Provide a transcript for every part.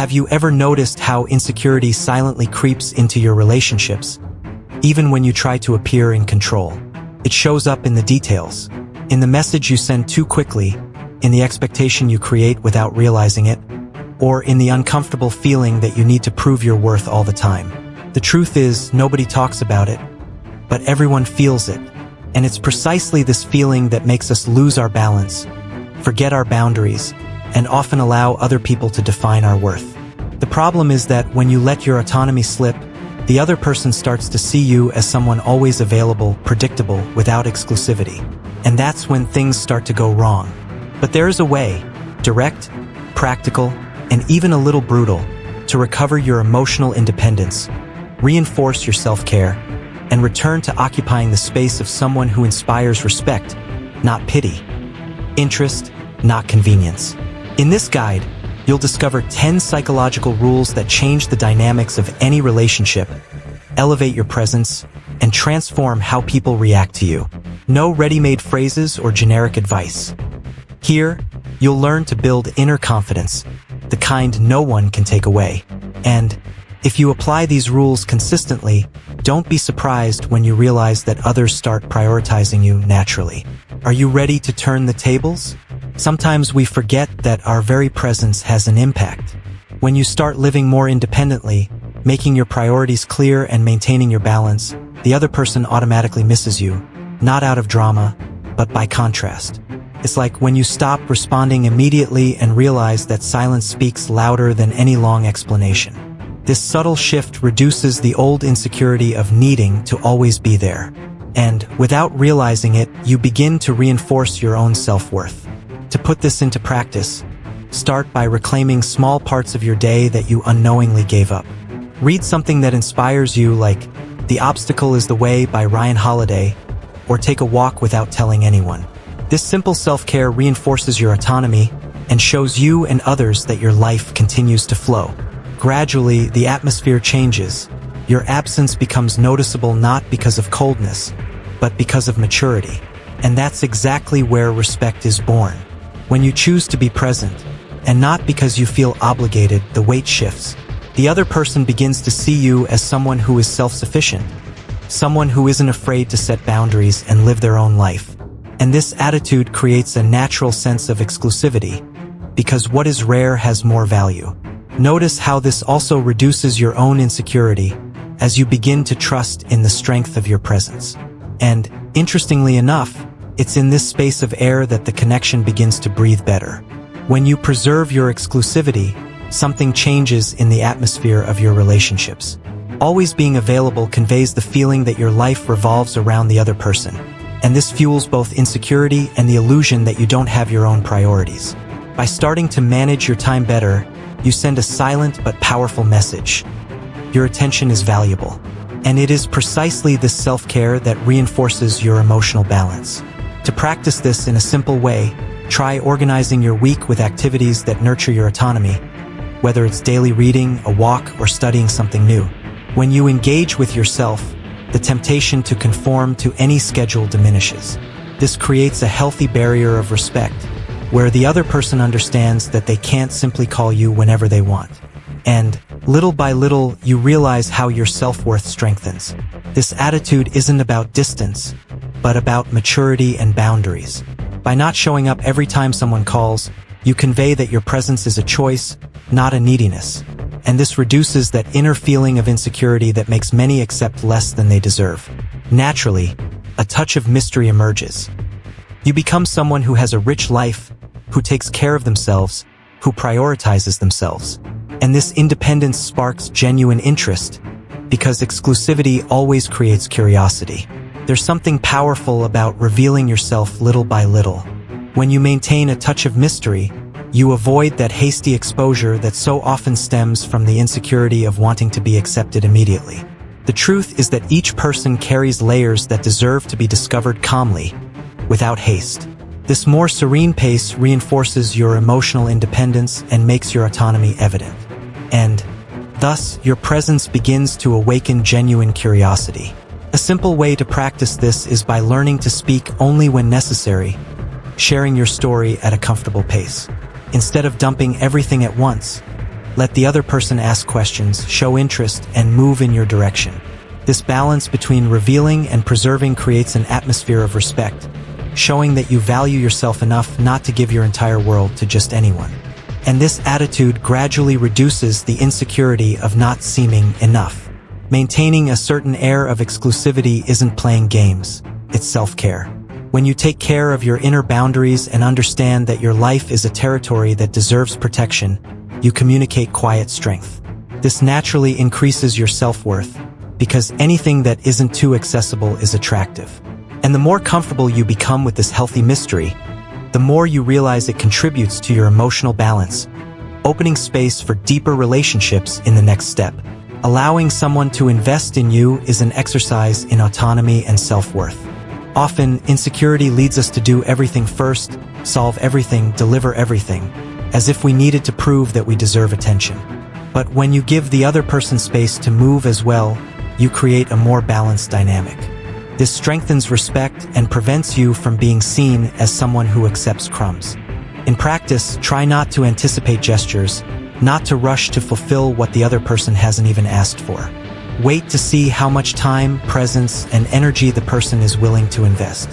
Have you ever noticed how insecurity silently creeps into your relationships, even when you try to appear in control? It shows up in the details, in the message you send too quickly, in the expectation you create without realizing it, or in the uncomfortable feeling that you need to prove your worth all the time. The truth is, nobody talks about it, but everyone feels it. And it's precisely this feeling that makes us lose our balance, forget our boundaries, and often allow other people to define our worth. The problem is that when you let your autonomy slip, the other person starts to see you as someone always available, predictable, without exclusivity. And that's when things start to go wrong. But there is a way, direct, practical, and even a little brutal, to recover your emotional independence, reinforce your self-care, and return to occupying the space of someone who inspires respect, not pity, interest, not convenience. In this guide, you'll discover 10 psychological rules that change the dynamics of any relationship, elevate your presence, and transform how people react to you. No ready-made phrases or generic advice. Here, you'll learn to build inner confidence, the kind no one can take away. And if you apply these rules consistently, don't be surprised when you realize that others start prioritizing you naturally. Are you ready to turn the tables? Sometimes we forget that our very presence has an impact. When you start living more independently, making your priorities clear and maintaining your balance, the other person automatically misses you, not out of drama, but by contrast. It's like when you stop responding immediately and realize that silence speaks louder than any long explanation. This subtle shift reduces the old insecurity of needing to always be there. And, without realizing it, you begin to reinforce your own self-worth. To put this into practice, start by reclaiming small parts of your day that you unknowingly gave up. Read something that inspires you, like The Obstacle is the Way by Ryan Holiday, or take a walk without telling anyone. This simple self-care reinforces your autonomy and shows you and others that your life continues to flow. Gradually, the atmosphere changes. Your absence becomes noticeable not because of coldness, but because of maturity. And that's exactly where respect is born. When you choose to be present, and not because you feel obligated, the weight shifts. The other person begins to see you as someone who is self-sufficient, someone who isn't afraid to set boundaries and live their own life. And this attitude creates a natural sense of exclusivity, because what is rare has more value. Notice how this also reduces your own insecurity as you begin to trust in the strength of your presence. And, interestingly enough, it's in this space of air that the connection begins to breathe better. When you preserve your exclusivity, something changes in the atmosphere of your relationships. Always being available conveys the feeling that your life revolves around the other person. And this fuels both insecurity and the illusion that you don't have your own priorities. By starting to manage your time better, you send a silent but powerful message. Your attention is valuable. And it is precisely this self-care that reinforces your emotional balance. To practice this in a simple way, try organizing your week with activities that nurture your autonomy, whether it's daily reading, a walk, or studying something new. When you engage with yourself, the temptation to conform to any schedule diminishes. This creates a healthy barrier of respect, where the other person understands that they can't simply call you whenever they want. And, little by little, you realize how your self-worth strengthens. This attitude isn't about distance, but about maturity and boundaries. By not showing up every time someone calls, you convey that your presence is a choice, not a neediness. And this reduces that inner feeling of insecurity that makes many accept less than they deserve. Naturally, a touch of mystery emerges. You become someone who has a rich life, who takes care of themselves, who prioritizes themselves. And this independence sparks genuine interest, because exclusivity always creates curiosity. There's something powerful about revealing yourself little by little. When you maintain a touch of mystery, you avoid that hasty exposure that so often stems from the insecurity of wanting to be accepted immediately. The truth is that each person carries layers that deserve to be discovered calmly, without haste. This more serene pace reinforces your emotional independence and makes your autonomy evident. And, thus, your presence begins to awaken genuine curiosity. A simple way to practice this is by learning to speak only when necessary, sharing your story at a comfortable pace. Instead of dumping everything at once, Let the other person ask questions, show interest, and move in your direction. This balance between revealing and preserving creates an atmosphere of respect, showing that you value yourself enough not to give your entire world to just anyone. And this attitude gradually reduces the insecurity of not seeming enough. Maintaining a certain air of exclusivity isn't playing games, it's self-care. When you take care of your inner boundaries and understand that your life is a territory that deserves protection, you communicate quiet strength. This naturally increases your self-worth, because anything that isn't too accessible is attractive. And the more comfortable you become with this healthy mystery, the more you realize it contributes to your emotional balance, opening space for deeper relationships in the next step. Allowing someone to invest in you is an exercise in autonomy and self-worth. Often, insecurity leads us to do everything first, solve everything, deliver everything, as if we needed to prove that we deserve attention. But when you give the other person space to move as well, you create a more balanced dynamic. This strengthens respect and prevents you from being seen as someone who accepts crumbs. In practice, try not to anticipate gestures, not to rush to fulfill what the other person hasn't even asked for. Wait to see how much time, presence, and energy the person is willing to invest.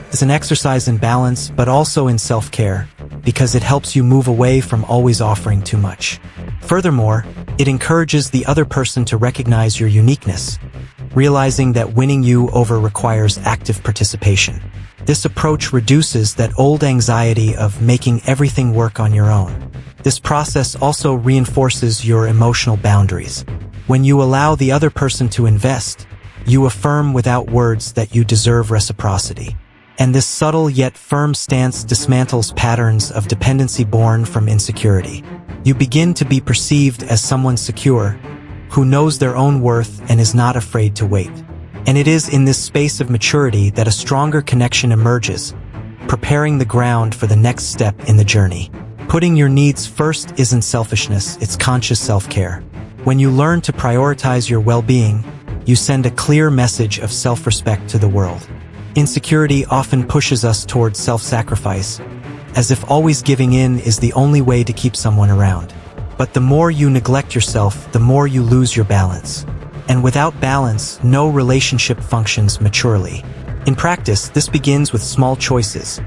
It's an exercise in balance, but also in self-care, because it helps you move away from always offering too much. Furthermore, it encourages the other person to recognize your uniqueness, realizing that winning you over requires active participation. This approach reduces that old anxiety of making everything work on your own. This process also reinforces your emotional boundaries. When you allow the other person to invest, you affirm without words that you deserve reciprocity. And this subtle yet firm stance dismantles patterns of dependency born from insecurity. You begin to be perceived as someone secure, who knows their own worth and is not afraid to wait. And it is in this space of maturity that a stronger connection emerges, preparing the ground for the next step in the journey. Putting your needs first isn't selfishness, it's conscious self-care. When you learn to prioritize your well-being, you send a clear message of self-respect to the world. Insecurity often pushes us towards self-sacrifice, as if always giving in is the only way to keep someone around. But the more you neglect yourself, the more you lose your balance. And without balance, no relationship functions maturely. In practice, this begins with small choices.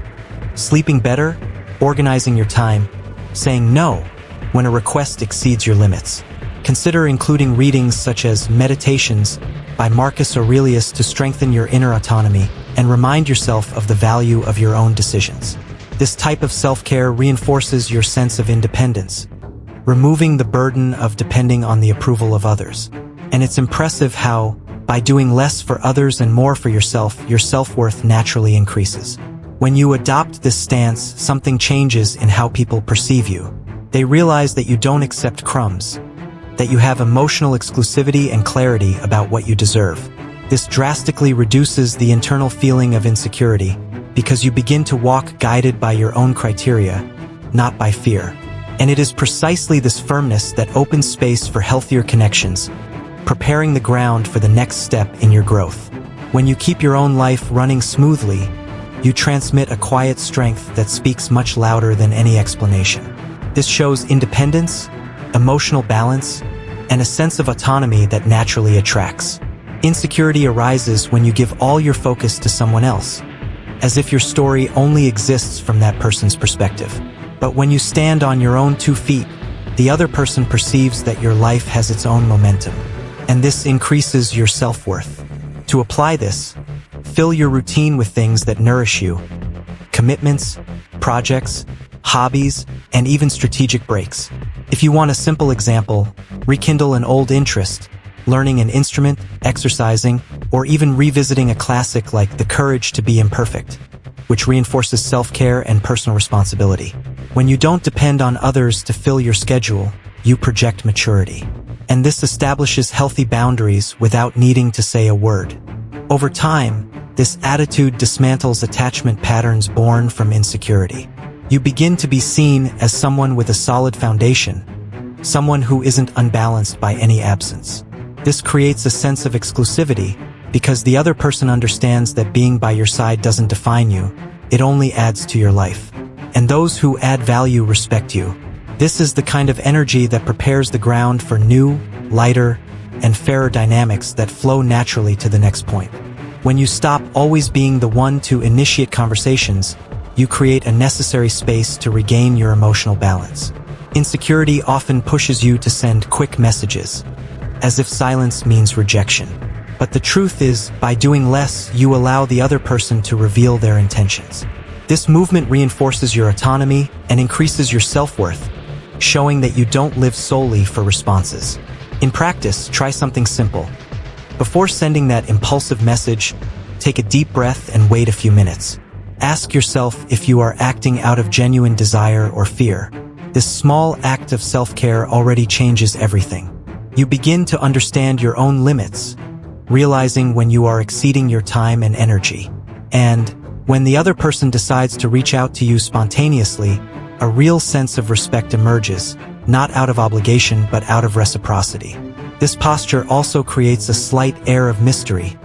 Sleeping better, organizing your time, saying no when a request exceeds your limits. Consider including readings such as Meditations by Marcus Aurelius to strengthen your inner autonomy and remind yourself of the value of your own decisions. This type of self-care reinforces your sense of independence, removing the burden of depending on the approval of others. And it's impressive how, by doing less for others and more for yourself, your self-worth naturally increases. When you adopt this stance, something changes in how people perceive you. They realize that you don't accept crumbs, that you have emotional exclusivity and clarity about what you deserve. This drastically reduces the internal feeling of insecurity, because you begin to walk guided by your own criteria, not by fear. And it is precisely this firmness that opens space for healthier connections, preparing the ground for the next step in your growth. When you keep your own life running smoothly, you transmit a quiet strength that speaks much louder than any explanation. This shows independence, emotional balance, and a sense of autonomy that naturally attracts. Insecurity arises when you give all your focus to someone else, as if your story only exists from that person's perspective. But when you stand on your own 2 feet, the other person perceives that your life has its own momentum, and this increases your self-worth. To apply this, fill your routine with things that nourish you: commitments, projects, hobbies, and even strategic breaks. If you want a simple example, rekindle an old interest, learning an instrument, exercising, or even revisiting a classic like The Courage to Be Imperfect, which reinforces self-care and personal responsibility. When you don't depend on others to fill your schedule, you project maturity. And this establishes healthy boundaries without needing to say a word. Over time, this attitude dismantles attachment patterns born from insecurity. You begin to be seen as someone with a solid foundation, someone who isn't unbalanced by any absence. This creates a sense of exclusivity, because the other person understands that being by your side doesn't define you, it only adds to your life. And those who add value respect you. This is the kind of energy that prepares the ground for new, lighter, and fairer dynamics that flow naturally to the next point. When you stop always being the one to initiate conversations, you create a necessary space to regain your emotional balance. Insecurity often pushes you to send quick messages, as if silence means rejection. But the truth is, by doing less, you allow the other person to reveal their intentions. This movement reinforces your autonomy and increases your self-worth, showing that you don't live solely for responses. In practice, try something simple. Before sending that impulsive message, take a deep breath and wait a few minutes. Ask yourself if you are acting out of genuine desire or fear. This small act of self-care already changes everything. You begin to understand your own limits, realizing when you are exceeding your time and energy. And when the other person decides to reach out to you spontaneously, a real sense of respect emerges, not out of obligation but out of reciprocity. This posture also creates a slight air of mystery,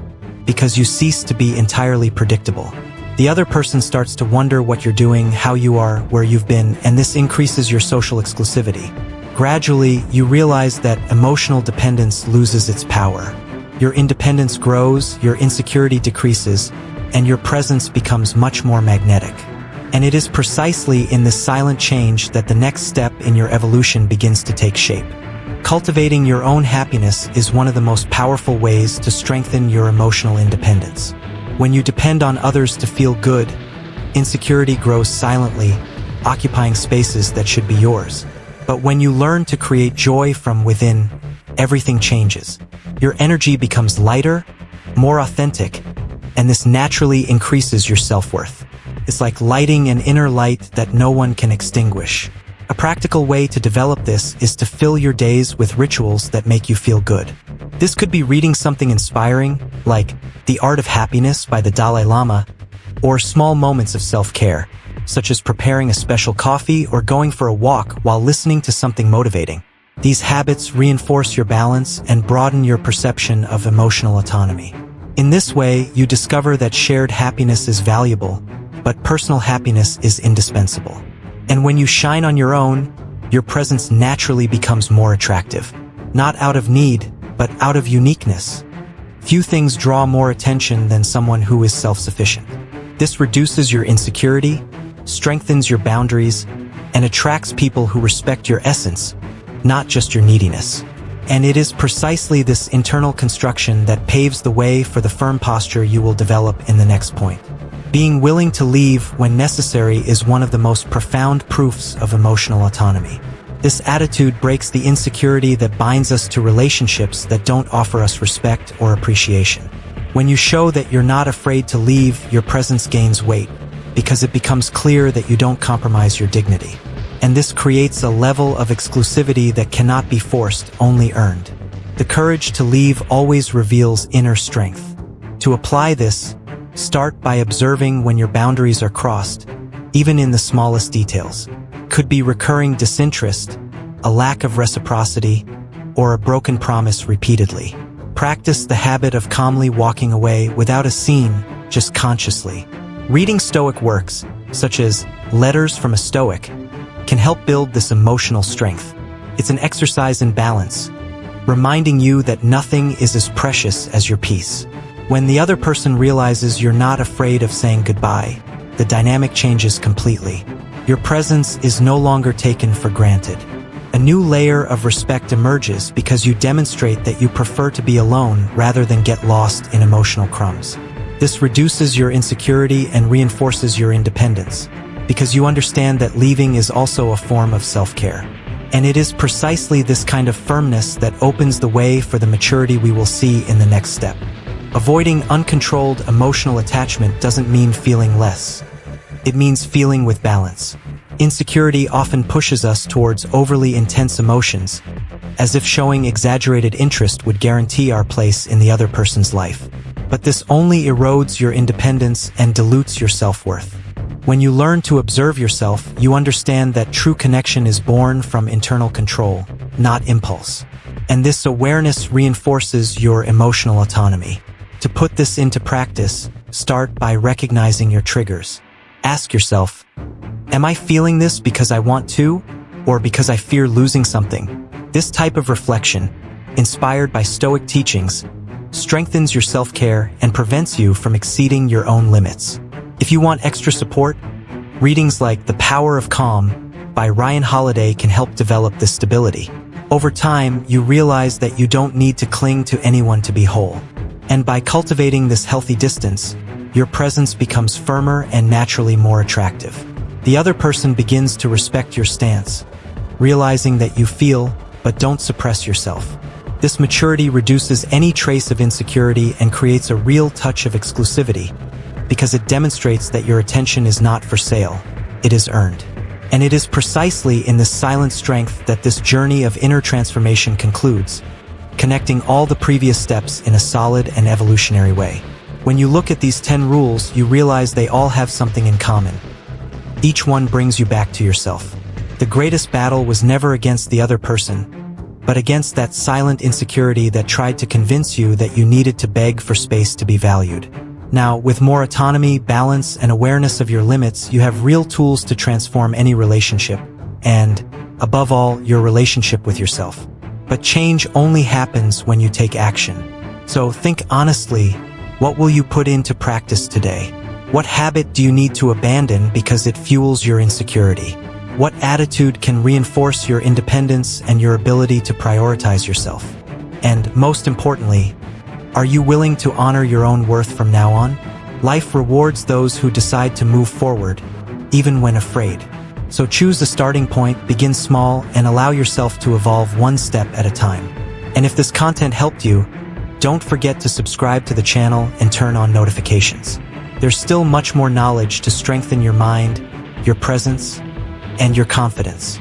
because you cease to be entirely predictable. The other person starts to wonder what you're doing, how you are, where you've been, and this increases your social exclusivity. Gradually, you realize that emotional dependence loses its power. Your independence grows, your insecurity decreases, and your presence becomes much more magnetic. And it is precisely in this silent change that the next step in your evolution begins to take shape. Cultivating your own happiness is one of the most powerful ways to strengthen your emotional independence. When you depend on others to feel good, insecurity grows silently, occupying spaces that should be yours. But when you learn to create joy from within, everything changes. Your energy becomes lighter, more authentic, and this naturally increases your self-worth. It's like lighting an inner light that no one can extinguish. A practical way to develop this is to fill your days with rituals that make you feel good. This could be reading something inspiring, like The Art of Happiness by the Dalai Lama, or small moments of self-care, such as preparing a special coffee or going for a walk while listening to something motivating. These habits reinforce your balance and broaden your perception of emotional autonomy. In this way, you discover that shared happiness is valuable, but personal happiness is indispensable. And when you shine on your own, your presence naturally becomes more attractive. Not out of need, but out of uniqueness. Few things draw more attention than someone who is self-sufficient. This reduces your insecurity, strengthens your boundaries, and attracts people who respect your essence, not just your neediness. And it is precisely this internal construction that paves the way for the firm posture you will develop in the next point. Being willing to leave when necessary is one of the most profound proofs of emotional autonomy. This attitude breaks the insecurity that binds us to relationships that don't offer us respect or appreciation. When you show that you're not afraid to leave, your presence gains weight, because it becomes clear that you don't compromise your dignity. And this creates a level of exclusivity that cannot be forced, only earned. The courage to leave always reveals inner strength. To apply this, start by observing when your boundaries are crossed, even in the smallest details. Could be recurring disinterest, a lack of reciprocity, or a broken promise repeatedly. Practice the habit of calmly walking away without a scene, just consciously. Reading Stoic works, such as Letters from a Stoic, can help build this emotional strength. It's an exercise in balance, reminding you that nothing is as precious as your peace. When the other person realizes you're not afraid of saying goodbye, the dynamic changes completely. Your presence is no longer taken for granted. A new layer of respect emerges because you demonstrate that you prefer to be alone rather than get lost in emotional crumbs. This reduces your insecurity and reinforces your independence, because you understand that leaving is also a form of self-care. And it is precisely this kind of firmness that opens the way for the maturity we will see in the next step. Avoiding uncontrolled emotional attachment doesn't mean feeling less. It means feeling with balance. Insecurity often pushes us towards overly intense emotions, as if showing exaggerated interest would guarantee our place in the other person's life. But this only erodes your independence and dilutes your self-worth. When you learn to observe yourself, you understand that true connection is born from internal control, not impulse. And this awareness reinforces your emotional autonomy. To put this into practice, start by recognizing your triggers. Ask yourself, am I feeling this because I want to, or because I fear losing something. This type of reflection, inspired by Stoic teachings, strengthens your self-care and prevents you from exceeding your own limits. If you want extra support, readings like The Power of Calm by Ryan Holiday can help develop this stability. Over time, you realize that you don't need to cling to anyone to be whole. And by cultivating this healthy distance, your presence becomes firmer and naturally more attractive. The other person begins to respect your stance, realizing that you feel, but don't suppress yourself. This maturity reduces any trace of insecurity and creates a real touch of exclusivity, because it demonstrates that your attention is not for sale, it is earned. And it is precisely in this silent strength that this journey of inner transformation concludes, connecting all the previous steps in a solid and evolutionary way. When you look at these 10 rules, you realize they all have something in common. Each one brings you back to yourself. The greatest battle was never against the other person, but against that silent insecurity that tried to convince you that you needed to beg for space to be valued. Now, with more autonomy, balance, and awareness of your limits, you have real tools to transform any relationship, and, above all, your relationship with yourself. But change only happens when you take action. So think honestly, what will you put into practice today? What habit do you need to abandon because it fuels your insecurity? What attitude can reinforce your independence and your ability to prioritize yourself? And, most importantly, are you willing to honor your own worth from now on? Life rewards those who decide to move forward, even when afraid. So choose a starting point, begin small, and allow yourself to evolve one step at a time. And if this content helped you, don't forget to subscribe to the channel and turn on notifications. There's still much more knowledge to strengthen your mind, your presence, and your confidence.